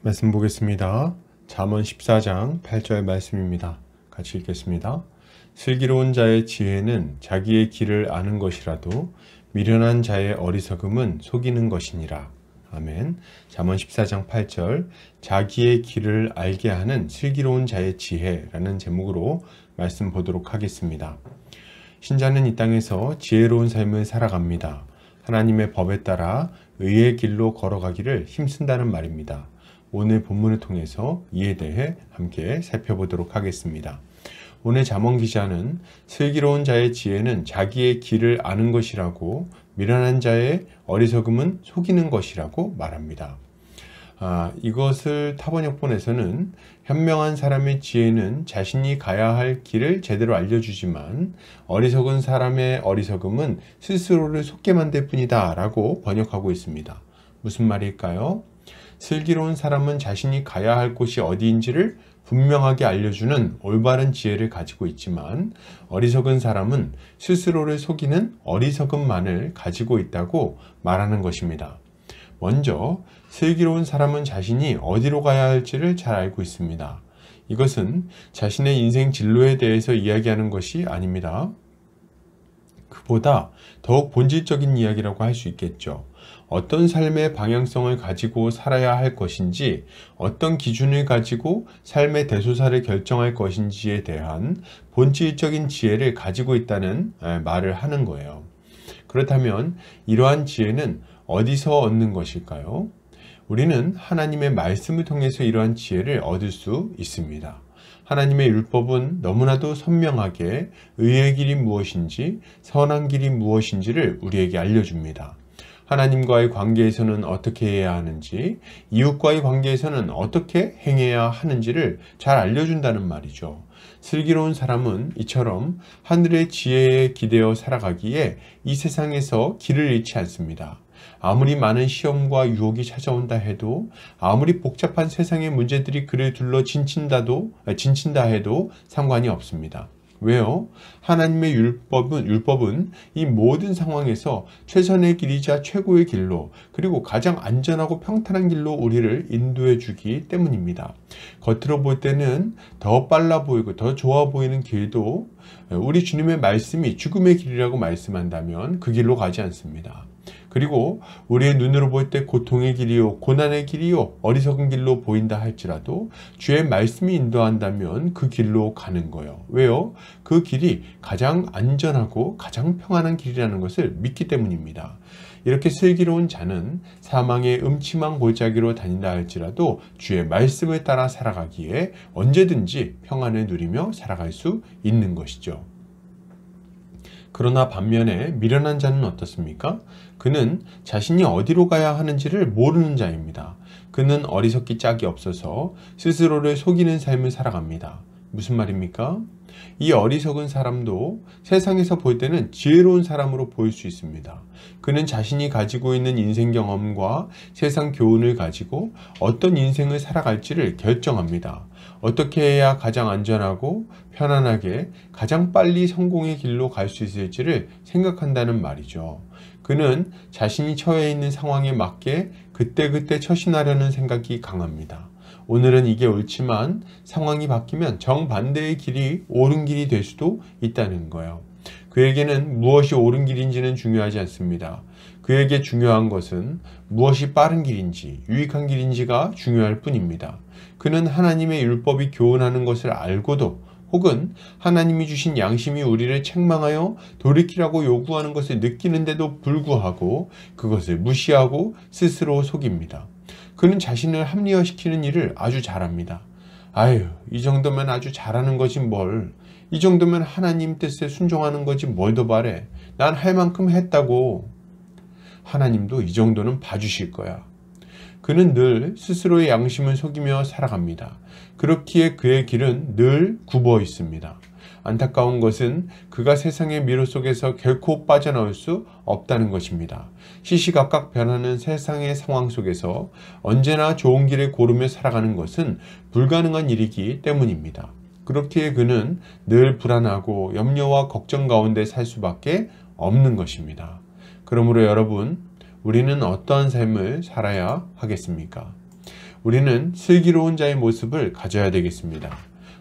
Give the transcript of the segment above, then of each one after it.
말씀 보겠습니다. 잠언 14장 8절 말씀입니다. 같이 읽겠습니다. 슬기로운 자의 지혜는 자기의 길을 아는 것이라도 미련한 자의 어리석음은 속이는 것이니라. 아멘. 잠언 14장 8절 자기의 길을 알게 하는 슬기로운 자의 지혜라는 제목으로 말씀 보도록 하겠습니다. 신자는 이 땅에서 지혜로운 삶을 살아갑니다. 하나님의 법에 따라 의의 길로 걸어가기를 힘쓴다는 말입니다. 오늘 본문을 통해서 이에 대해 함께 살펴보도록 하겠습니다. 오늘 잠언 기자는 슬기로운 자의 지혜는 자기의 길을 아는 것이라고 미련한 자의 어리석음은 속이는 것이라고 말합니다. 이것을 타번역본에서는 현명한 사람의 지혜는 자신이 가야 할 길을 제대로 알려주지만 어리석은 사람의 어리석음은 스스로를 속게 만들 뿐이다 라고 번역하고 있습니다. 무슨 말일까요? 슬기로운 사람은 자신이 가야 할 곳이 어디인지를 분명하게 알려주는 올바른 지혜를 가지고 있지만 어리석은 사람은 스스로를 속이는 어리석음만을 가지고 있다고 말하는 것입니다. 먼저 슬기로운 사람은 자신이 어디로 가야 할지를 잘 알고 있습니다. 이것은 자신의 인생 진로에 대해서 이야기하는 것이 아닙니다. 그보다 더욱 본질적인 이야기라고 할 수 있겠죠. 어떤 삶의 방향성을 가지고 살아야 할 것인지, 어떤 기준을 가지고 삶의 대소사를 결정할 것인지에 대한 본질적인 지혜를 가지고 있다는 말을 하는 거예요. 그렇다면 이러한 지혜는 어디서 얻는 것일까요? 우리는 하나님의 말씀을 통해서 이러한 지혜를 얻을 수 있습니다. 하나님의 율법은 너무나도 선명하게 의의 길이 무엇인지 선한 길이 무엇인지를 우리에게 알려줍니다. 하나님과의 관계에서는 어떻게 해야 하는지, 이웃과의 관계에서는 어떻게 행해야 하는지를 잘 알려준다는 말이죠. 슬기로운 사람은 이처럼 하늘의 지혜에 기대어 살아가기에 이 세상에서 길을 잃지 않습니다. 아무리 많은 시험과 유혹이 찾아온다 해도, 아무리 복잡한 세상의 문제들이 그를 둘러 진친다 해도 상관이 없습니다. 왜요? 하나님의 율법은 이 모든 상황에서 최선의 길이자 최고의 길로, 그리고 가장 안전하고 평탄한 길로 우리를 인도해 주기 때문입니다. 겉으로 볼 때는 더 빨라 보이고 더 좋아 보이는 길도 우리 주님의 말씀이 죽음의 길이라고 말씀한다면 그 길로 가지 않습니다. 그리고 우리의 눈으로 볼 때 고통의 길이요, 고난의 길이요, 어리석은 길로 보인다 할지라도 주의 말씀이 인도한다면 그 길로 가는 거예요. 왜요? 그 길이 가장 안전하고 가장 평안한 길이라는 것을 믿기 때문입니다. 이렇게 슬기로운 자는 사망의 음침한 골짜기로 다닌다 할지라도 주의 말씀을 따라 살아가기에 언제든지 평안을 누리며 살아갈 수 있는 것이죠. 그러나 반면에 미련한 자는 어떻습니까? 그는 자신이 어디로 가야 하는지를 모르는 자입니다. 그는 어리석기 짝이 없어서 스스로를 속이는 삶을 살아갑니다. 무슨 말입니까? 이 어리석은 사람도 세상에서 볼 때는 지혜로운 사람으로 보일 수 있습니다. 그는 자신이 가지고 있는 인생 경험과 세상 교훈을 가지고 어떤 인생을 살아갈지를 결정합니다. 어떻게 해야 가장 안전하고 편안하게 가장 빨리 성공의 길로 갈 수 있을지를 생각한다는 말이죠. 그는 자신이 처해 있는 상황에 맞게 그때그때 처신하려는 생각이 강합니다. 오늘은 이게 옳지만 상황이 바뀌면 정반대의 길이 옳은 길이 될 수도 있다는 거예요. 그에게는 무엇이 옳은 길인지는 중요하지 않습니다. 그에게 중요한 것은 무엇이 빠른 길인지, 유익한 길인지가 중요할 뿐입니다. 그는 하나님의 율법이 교훈하는 것을 알고도, 혹은 하나님이 주신 양심이 우리를 책망하여 돌이키라고 요구하는 것을 느끼는데도 불구하고 그것을 무시하고 스스로 속입니다. 그는 자신을 합리화시키는 일을 아주 잘합니다. 아유, 이 정도면 아주 잘하는 거지 뭘. 이 정도면 하나님 뜻에 순종하는 거지 뭘 더 바래. 난 할 만큼 했다고. 하나님도 이 정도는 봐주실 거야. 그는 늘 스스로의 양심을 속이며 살아갑니다. 그렇기에 그의 길은 늘 굽어 있습니다. 안타까운 것은 그가 세상의 미로 속에서 결코 빠져나올 수 없다는 것입니다. 시시각각 변하는 세상의 상황 속에서 언제나 좋은 길을 고르며 살아가는 것은 불가능한 일이기 때문입니다. 그렇기에 그는 늘 불안하고 염려와 걱정 가운데 살 수밖에 없는 것입니다. 그러므로 여러분, 우리는 어떠한 삶을 살아야 하겠습니까? 우리는 슬기로운 자의 모습을 가져야 되겠습니다.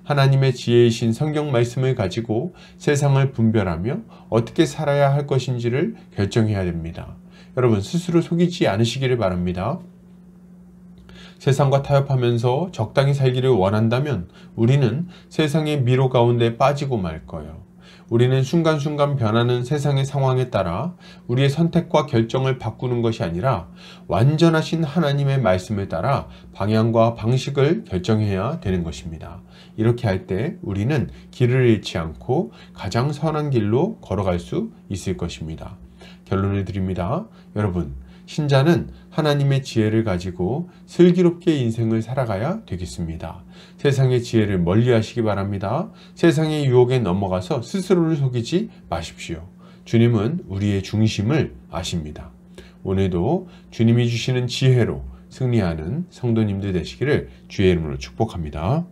하나님의 지혜이신 성경 말씀을 가지고 세상을 분별하며 어떻게 살아야 할 것인지를 결정해야 됩니다. 여러분 스스로 속이지 않으시기를 바랍니다. 세상과 타협하면서 적당히 살기를 원한다면 우리는 세상의 미로 가운데 빠지고 말 거예요. 우리는 순간순간 변하는 세상의 상황에 따라 우리의 선택과 결정을 바꾸는 것이 아니라 완전하신 하나님의 말씀을 따라 방향과 방식을 결정해야 되는 것입니다. 이렇게 할 때 우리는 길을 잃지 않고 가장 선한 길로 걸어갈 수 있을 것입니다. 결론을 드립니다. 여러분, 신자는 하나님의 지혜를 가지고 슬기롭게 인생을 살아가야 되겠습니다. 세상의 지혜를 멀리 하시기 바랍니다. 세상의 유혹에 넘어가서 스스로를 속이지 마십시오. 주님은 우리의 중심을 아십니다. 오늘도 주님이 주시는 지혜로 승리하는 성도님들 되시기를 주의 이름으로 축복합니다.